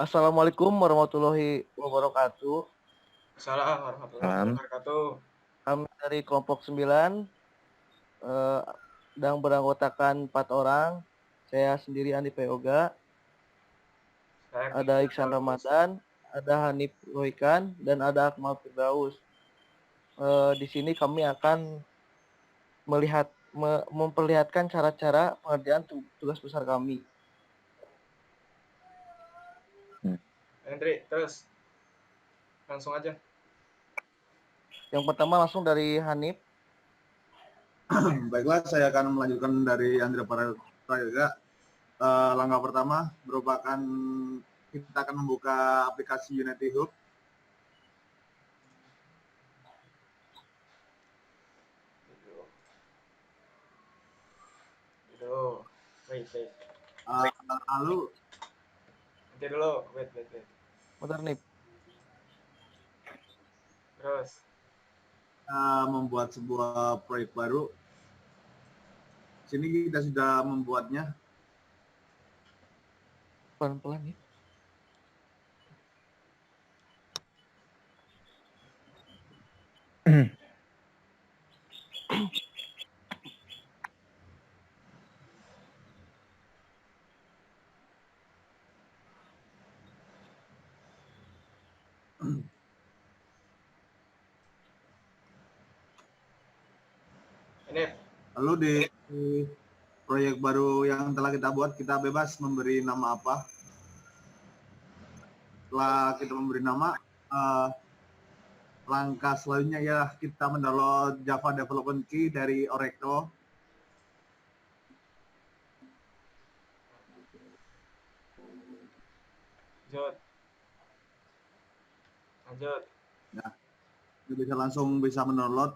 Assalamualaikum warahmatullahi wabarakatuh. Assalamualaikum warahmatullahi Salam. wabarakatuh. Kami dari kelompok 9 eh, yang beranggotakan 4 orang. Saya sendiri Andi Yoga, Saya ada Christian Iksan Paulus. Ramadan, ada Hanif Rohikan, dan ada Akmal Firdaus. Di sini kami akan memperlihatkan cara-cara pengerjaan tugas besar kami. Hendri, terus langsung aja. Yang pertama langsung dari Hanif. Baiklah, saya akan melanjutkan dari Andrea Prayoga. Langkah pertama merupakan kita akan membuka aplikasi Unity Hub. Dulu, wait. Lalu Nanti dulu, wait. Bentar nih. Terus, membuat sebuah proyek baru. Sini kita sudah membuatnya. Pelan-pelan nih. ini Lalu di proyek baru yang telah kita buat, kita bebas memberi nama apa. Setelah kita memberi nama, langkah selanjutnya ya kita mendownload Java Development Key dari Oracle. lanjut. Nah, bisa langsung mendownload.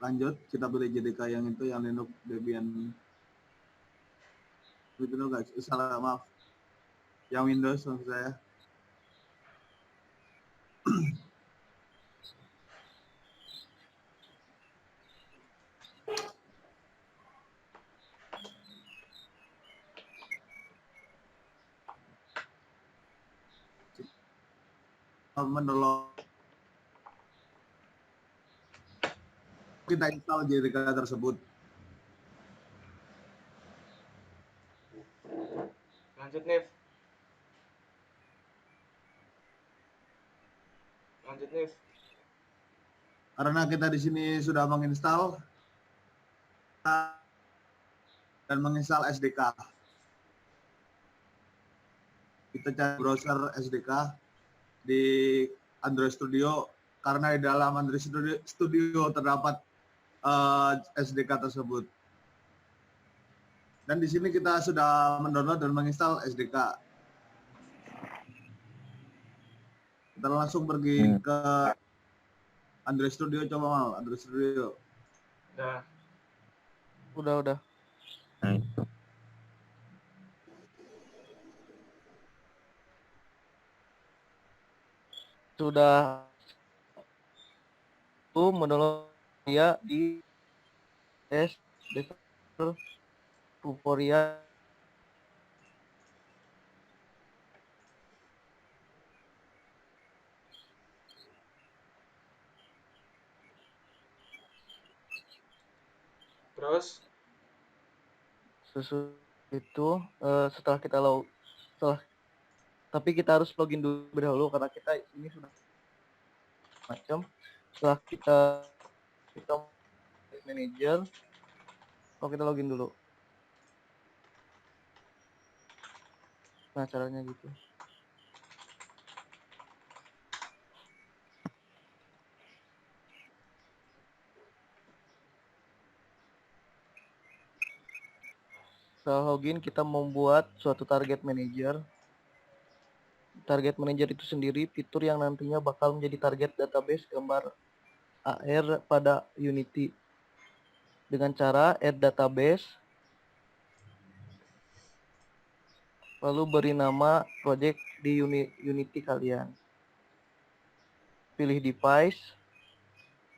Lanjut, kita pilih JDK yang itu, yang Linux Debian. Itu guys, salah, maaf. Yang Windows maksud saya. Mendownload, kita install JDK tersebut. Lanjut, Nif. Karena kita di sini sudah menginstal dan menginstal SDK. Kita cari browser SDK di Android Studio, karena di dalam Android Studio terdapat SDK tersebut. Dan di sini kita sudah mendownload dan menginstal SDK. Kita langsung pergi ke Android Studio, coba mal Android Studio. Udah. Sudah mendownload dia di developer tutorial. Terus, Itu setelah kita tapi kita harus login dulu dahulu karena kita ini sudah macam. Setelah kita manager, kita login dulu. Nah, caranya gitu. Setelah login, kita membuat suatu target manager. Target manager itu sendiri fitur yang nantinya bakal menjadi target database gambar AR pada Unity. Dengan cara add database, lalu beri nama project di Unity kalian. Pilih device,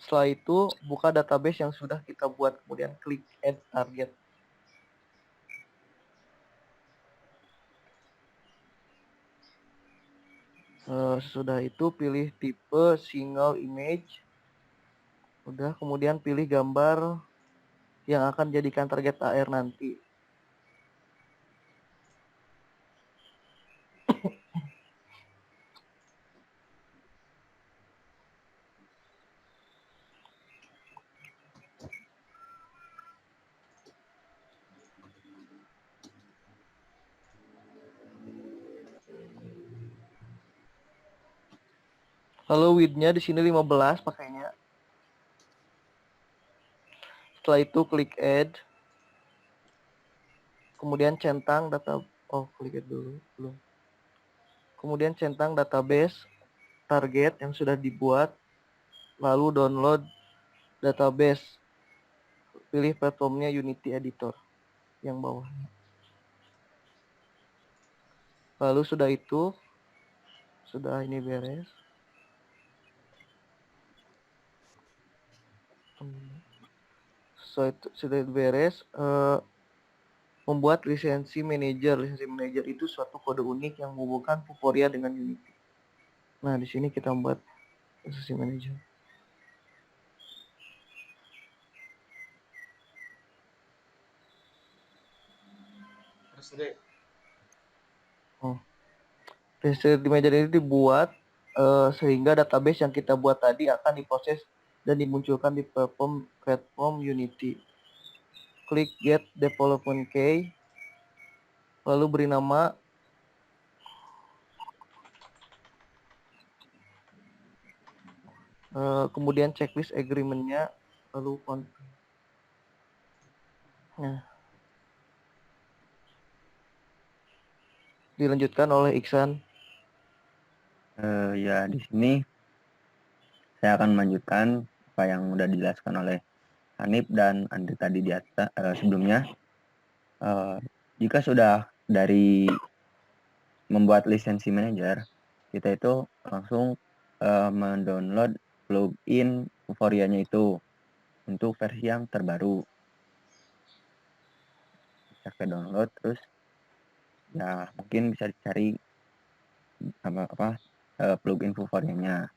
Setelah itu buka database yang sudah kita buat, kemudian klik add target. Sesudah itu pilih tipe single image. Udah, kemudian pilih gambar yang akan jadikan target AR nanti. Lalu width-nya di sini 15 pakainya. Setelah itu klik add. Kemudian centang data, klik add dulu, belum. Kemudian centang database target yang sudah dibuat, lalu download database. Pilih platformnya Unity Editor yang bawah. Lalu sudah itu, sudah ini beres. Sudah beres, membuat lisensi manager. Lisensi manager itu suatu kode unik yang menghubungkan Vuforia dengan Unity. Nah, di sini kita membuat lisensi manager. Terus Dri. Lisensi manager ini dibuat sehingga database yang kita buat tadi akan diproses dan dimunculkan di platform Unity. Klik Get Development Key, lalu beri nama kemudian checklist agreement-nya, lalu dilanjutkan oleh Iksan. Ya, di sini saya akan melanjutkan apa yang sudah dijelaskan oleh Hanif dan Andri tadi di atas sebelumnya. Jika sudah dari membuat lisensi manager, kita itu langsung mendownload plugin Vuforia-nya itu untuk versi yang terbaru. Kita ke download, terus ya mungkin bisa dicari plugin Vuforia-nya.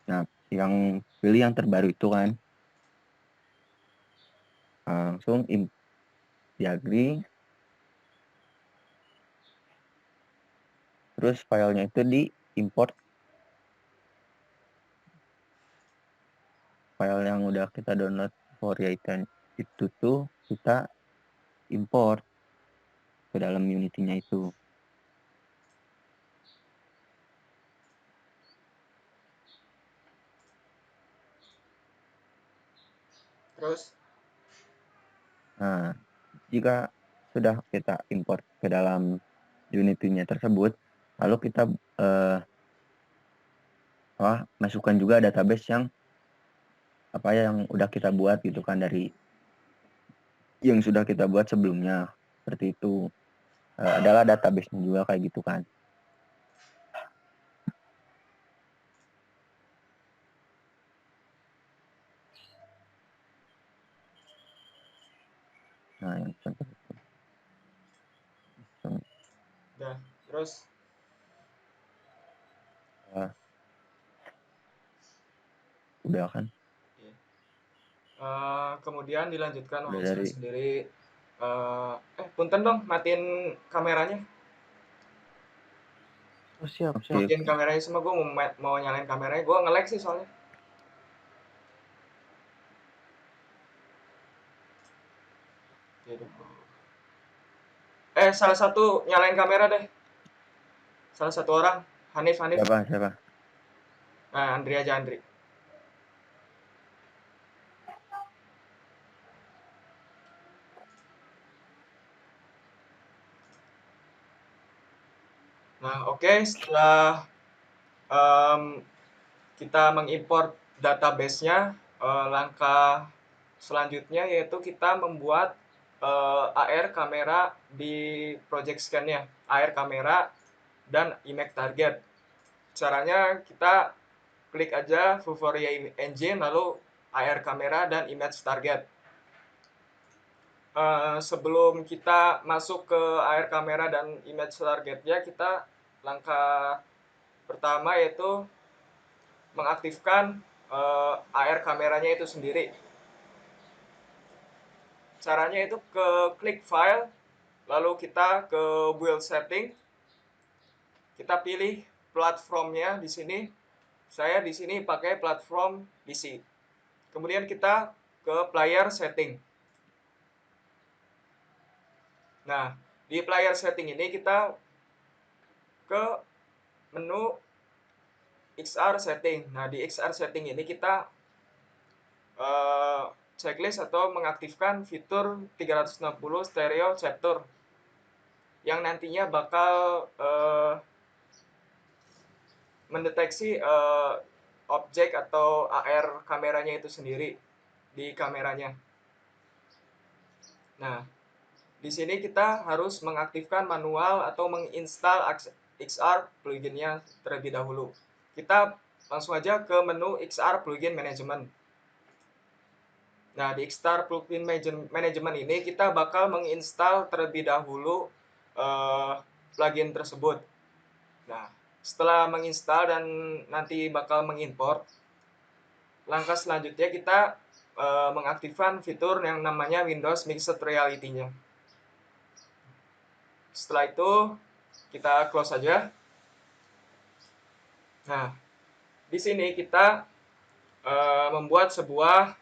Nah, yang pilih yang terbaru itu kan, langsung diagree, terus filenya itu diimport. File yang udah kita download Vuforia itu tuh kita import ke dalam Unity-nya itu. Terus Nah, jika sudah kita import ke dalam Unity-nya tersebut, lalu kita masukkan juga database yang udah kita buat gitu kan, dari yang sudah kita buat sebelumnya. Seperti itu. Adalah database-nya juga kayak gitu kan. Nah, yang contoh itu. udah, terus Udah kan? kemudian dilanjutkan Udah oleh dari sendiri. Punten dong, matiin kameranya. Siap. Matiin kameranya semua, gue mau nyalain kameranya. Gue nge-lag sih soalnya. Salah satu nyalain kamera deh. Salah satu orang. Hanif. siapa? Nah, Andri aja, Andri. Nah, oke. Setelah kita mengimport database-nya, langkah selanjutnya yaitu kita membuat AR kamera di project scan-nya. AR kamera dan image target. Caranya kita klik aja Vuforia Engine, lalu AR kamera dan image target. Sebelum kita masuk ke AR kamera dan image targetnya, kita langkah pertama yaitu mengaktifkan AR kameranya itu sendiri. Caranya itu ke klik file, lalu kita ke build setting, kita pilih platformnya di sini. Saya di sini pakai platform PC. Kemudian kita ke player setting. Nah, di player setting ini kita ke menu XR setting. Nah, di XR setting ini kita checklist atau mengaktifkan fitur 360 stereo chapter yang nantinya bakal mendeteksi objek atau AR kameranya itu sendiri di kameranya. Nah, di sini kita harus mengaktifkan manual atau menginstal XR pluginnya terlebih dahulu. Kita langsung aja ke menu XR Plugin Management. Nah, di XR Plugin Management ini kita bakal menginstal terlebih dahulu plugin tersebut. Nah, setelah menginstal dan nanti bakal mengimport, langkah selanjutnya kita mengaktifkan fitur yang namanya Windows Mixed Reality-nya. Setelah itu kita close saja. Nah, di sini kita membuat sebuah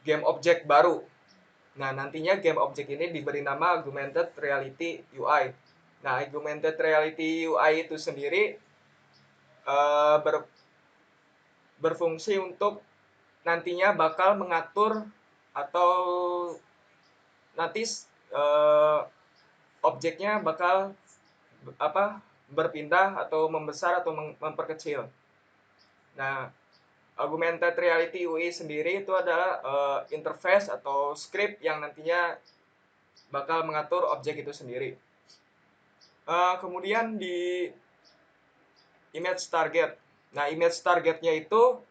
game object baru. Nah, nantinya game object ini diberi nama Augmented Reality UI. Nah, Augmented Reality UI itu sendiri berfungsi untuk nantinya bakal mengatur atau nanti objeknya bakal berpindah atau membesar atau memperkecil. Nah, Augmented Reality UI sendiri itu adalah interface atau script yang nantinya bakal mengatur objek itu sendiri. Kemudian di image target. Nah, image targetnya itu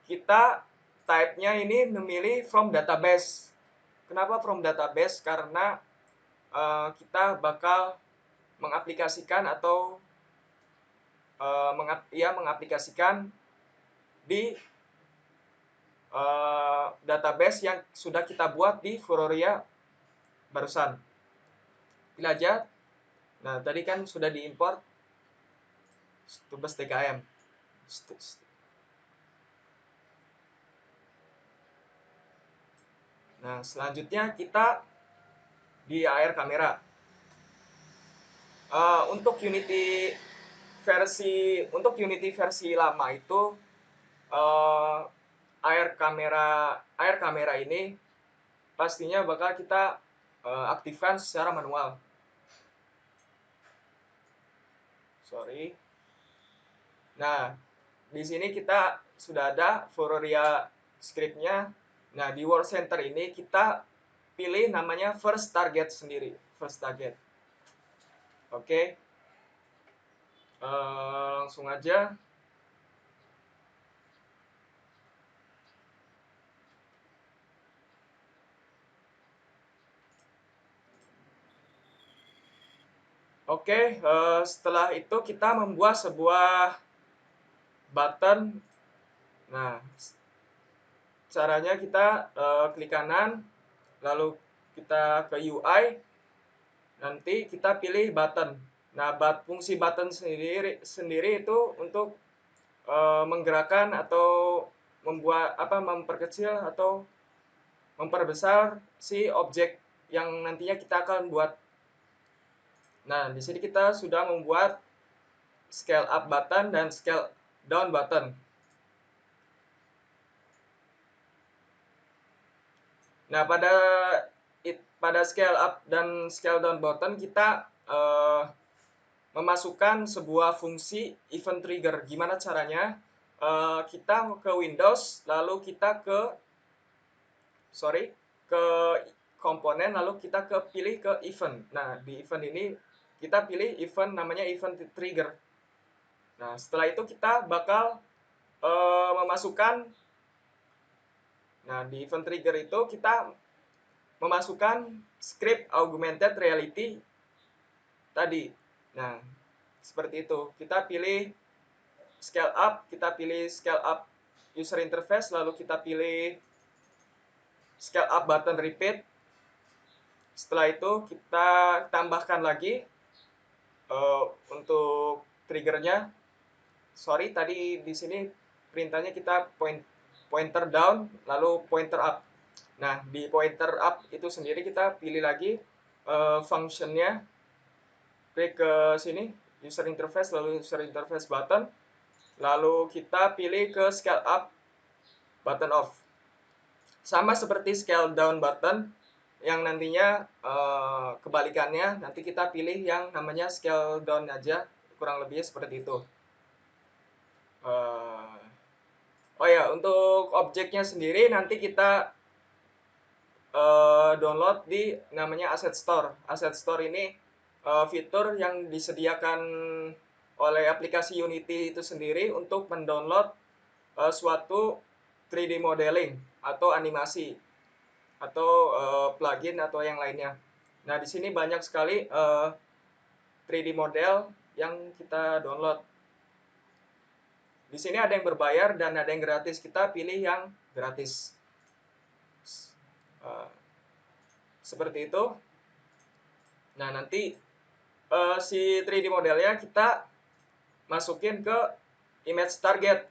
kita type-nya ini memilih from database. Kenapa from database? Karena kita bakal mengaplikasikan atau mengaplikasikan di database yang sudah kita buat di Furoria barusan. Pilih aja. Nah, tadi kan sudah diimport Tubes DKM. Nah, selanjutnya kita di AR kamera. Untuk Unity versi lama itu AR kamera ini pastinya bakal kita aktifkan secara manual. Nah, di sini kita sudah ada Furoria script-nya. Nah, di Work Center ini kita pilih namanya first target sendiri, first target. Oke. Langsung aja. Oke, setelah itu kita membuat sebuah button. Nah, caranya kita klik kanan, lalu kita ke UI, nanti kita pilih button. Nah, fungsi button sendiri itu untuk menggerakkan atau memperkecil atau memperbesar si objek yang nantinya kita akan buat. Nah, di sini kita sudah membuat scale up button dan scale down button. Nah, pada scale up dan scale down button kita memasukkan sebuah fungsi event trigger. Gimana caranya? Kita ke Windows, lalu kita ke komponen, lalu kita pilih ke event. Nah, di event ini kita pilih event namanya event trigger. Nah, setelah itu kita bakal memasukkan, nah di event trigger itu kita memasukkan script augmented reality tadi. Nah, seperti itu. Kita pilih kita pilih scale up user interface, lalu kita pilih scale up button repeat. Setelah itu kita tambahkan lagi untuk triggernya. Sorry, tadi di sini perintahnya kita pointer down lalu pointer up. Nah, di pointer up itu sendiri kita pilih lagi functionnya, klik ke sini user interface lalu user interface button, lalu kita pilih ke scale up button off. Sama seperti scale down button yang nantinya kebalikannya, nanti kita pilih yang namanya scale down aja, kurang lebihnya seperti itu. Oh ya, untuk objeknya sendiri nanti kita download di namanya Asset Store. Asset Store ini fitur yang disediakan oleh aplikasi Unity itu sendiri untuk mendownload suatu 3D modeling atau animasi atau plugin atau yang lainnya. Nah, di sini banyak sekali 3D model yang kita download. Di sini ada yang berbayar dan ada yang gratis. Kita pilih yang gratis. Seperti itu. Nah, nanti si 3D modelnya kita masukin ke image target.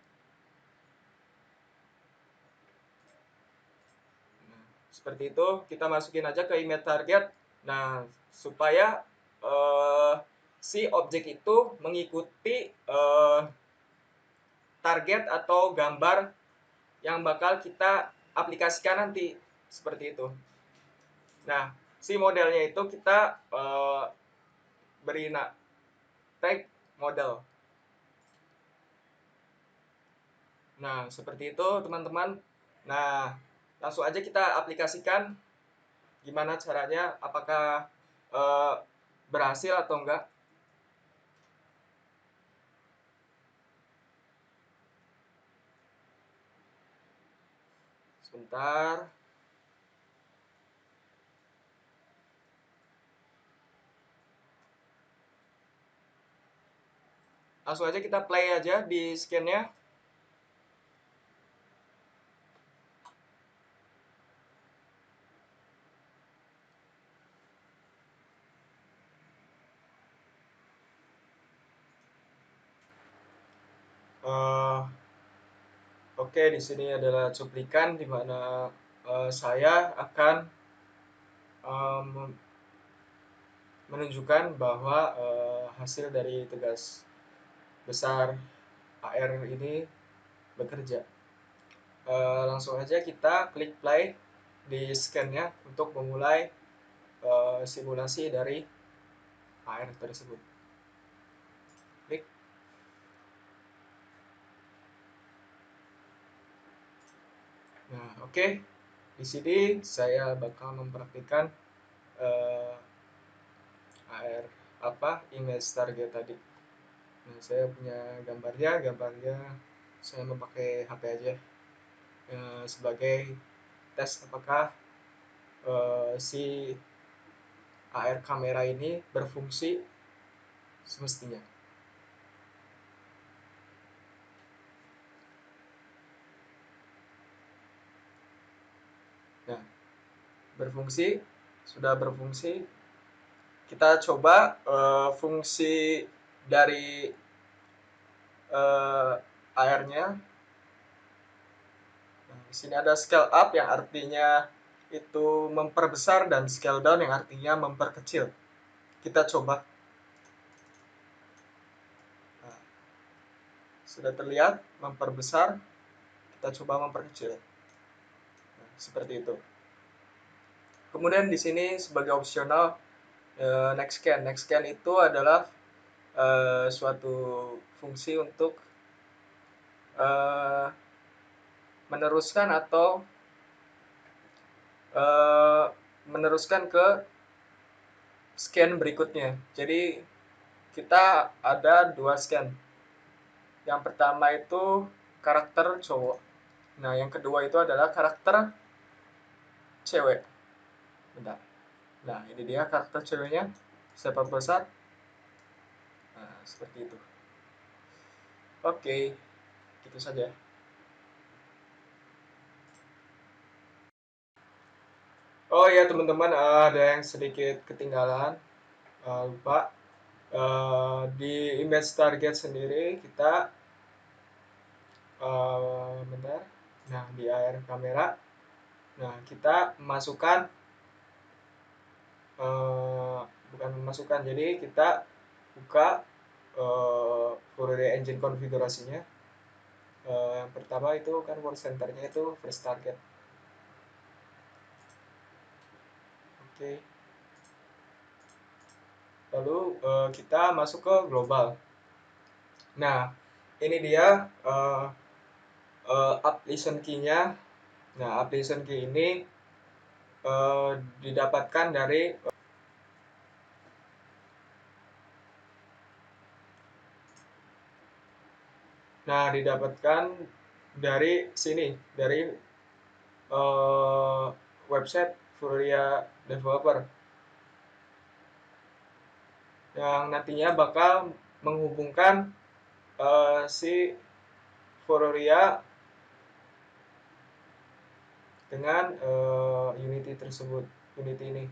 Nah, seperti itu, kita masukin aja ke image target. Nah, supaya si objek itu mengikuti target atau gambar yang bakal kita aplikasikan nanti, seperti itu. Nah, si modelnya itu kita beri tag model. Nah, seperti itu teman-teman. Nah, langsung aja kita aplikasikan gimana caranya, apakah berhasil atau enggak. Sebentar. Langsung aja kita play aja di scan-nya. Oke, di sini adalah cuplikan di mana saya akan menunjukkan bahwa hasil dari tugas besar AR ini bekerja. Langsung aja kita klik play di scan-nya untuk memulai simulasi dari AR tersebut. Klik. Nah, oke. Di sini saya bakal mempraktikkan AR image target tadi. Nah, saya punya gambarnya saya memakai HP aja sebagai tes apakah si AR kamera ini berfungsi semestinya. Nah, sudah berfungsi. Kita coba fungsi dari AR-nya. Nah, di sini ada scale up yang artinya itu memperbesar dan scale down yang artinya memperkecil. Kita coba. Nah, sudah terlihat memperbesar. Kita coba memperkecil. Nah, seperti itu. Kemudian di sini sebagai opsional next scan. Next scan itu adalah suatu fungsi untuk meneruskan atau meneruskan ke scan berikutnya. Jadi kita ada 2 scan. Yang pertama itu karakter cowok. Nah, yang kedua itu adalah karakter cewek. Bentar. Nah, ini dia karakter ceweknya. Saya perbesar. Nah, seperti itu. Oke, gitu saja. Oh ya teman-teman, ada yang sedikit ketinggalan, lupa. Di image target sendiri kita, bentar. Nah, di AR kamera, nah kita masukkan, bukan memasukkan, jadi kita buka Fourier engine konfigurasinya. Yang pertama itu kan word centernya itu first target. Oke. Lalu kita masuk ke global. Nah, ini dia application key-nya. Nah, application key ini didapatkan dari sini, dari website Fourier Developer yang nantinya bakal menghubungkan si Fourier dengan Unity tersebut, Unity ini.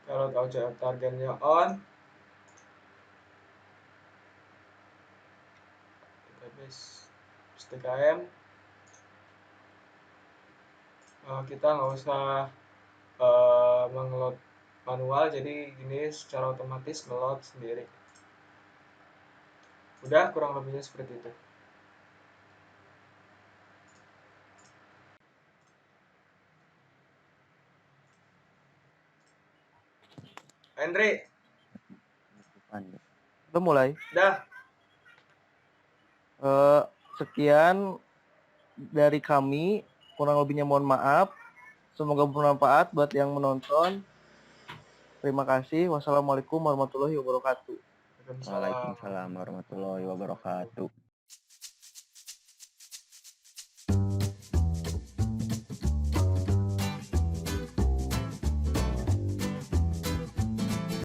Kalau targetnya on, database STKM, kita nggak usah mengeload manual, jadi ini secara otomatis ngeload sendiri. Udah, kurang lebihnya seperti itu. Andre, Udah mulai. dah. Sekian dari kami, kurang lebihnya mohon maaf. Semoga bermanfaat buat yang menonton. Terima kasih. Wassalamualaikum warahmatullahi wabarakatuh. Waalaikumsalam warahmatullahi wabarakatuh.